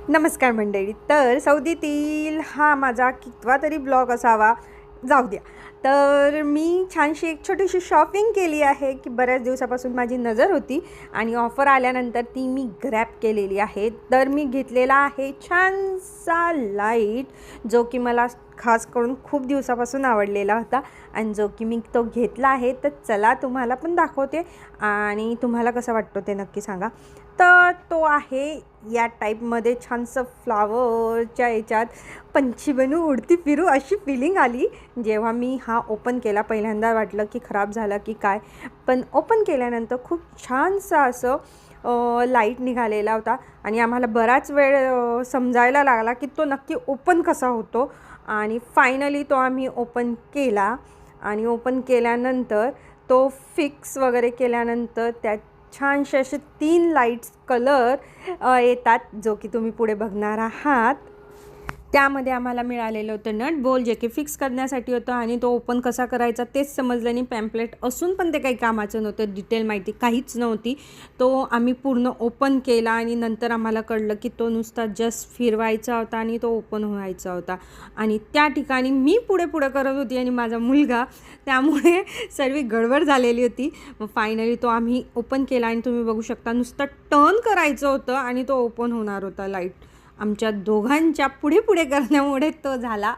नमस्कार मंडळी. तर सौदीतील हा माझा कितवा तरी ब्लॉग असावा, जाऊ द्या. तर मी छानशी एक छोटीशी शॉपिंग केली आहे की बऱ्याच दिवसापासून माझी नजर होती आणि ऑफर आल्यानंतर ती मी ग्रॅब केलेली आहे. तर मी घेतलेला आहे छानसा लाईट, जो की मला खास करून खूप दिवसापासून आवडलेला होता आणि जो की मी तो घेतला आहे. तर चला तुम्हाला पण दाखवते आणि तुम्हाला कसं वाटतो ते नक्की सांगा. तर तो आहे या टाईपमध्ये छानसं फ्लावरच्या याच्यात पंछी बनू उडती फिरू अशी फिलिंग आली जेव्हा मी हा ओपन केला. पहिल्यांदा वाटलं की खराब झाला की काय, पण ओपन केल्यानंतर खूप छानसा असं लाईट निघालेला होता आणि आम्हाला बराच वेळ समजायला लागला की तो नक्की ओपन कसा होतो. आणि फायनली तो आम्ही ओपन केला आणि ओपन केल्यानंतर तो फिक्स वगैरे केल्यानंतर त्यात छानसे असे 3 लाईट्स कलर येतात, जो की तुम्ही पुढे बघणार आहात. त्यामध्ये आम्हाला मिळालेलं होतं नट बोल, जे की फिक्स करण्यासाठी होतं आणि तो ओपन कसा करायचा तेच समजलं नाही. पॅम्पलेट असून पण ते काही कामाचं नव्हतं, डिटेल माहिती काहीच नव्हती. तो आम्ही पूर्ण ओपन केला आणि नंतर आम्हाला कळलं की तो नुसता जस्ट फिरवायचा होता आणि तो ओपन व्हायचा होता. आणि त्या ठिकाणी मी पुढे करत होती आणि माझा मुलगा, त्यामुळे सर्व गडबड झालेली होती. मग फायनली तो आम्ही ओपन केला आणि तुम्ही बघू शकता नुसतं टर्न करायचं होतं आणि तो ओपन होणार होता. लाईट आमच्या दोघांच्या पुढे करण्यामुळे तो झाला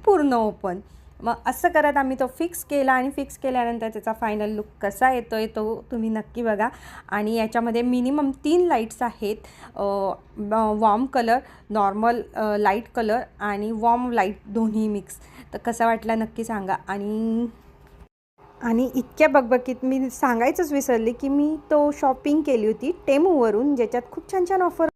पूर्ण ओपन. मग असं करत आम्ही तो फिक्स केला आणि फिक्स केल्यानंतर त्याचा फायनल लुक कसा येतो आहे तो तुम्ही नक्की बघा. आणि याच्यामध्ये मिनिमम 3 लाईट्स आहेत, warm colour, normal light colour आणि वॉर्म लाईट दोन्ही मिक्स. तर कसा वाटला नक्की सांगा. आणि इतक्या बकबकीत मी सांगायचंच विसरले की मी तो शॉपिंग केली होती टेमूवरून, ज्याच्यात खूप छान छान ऑफर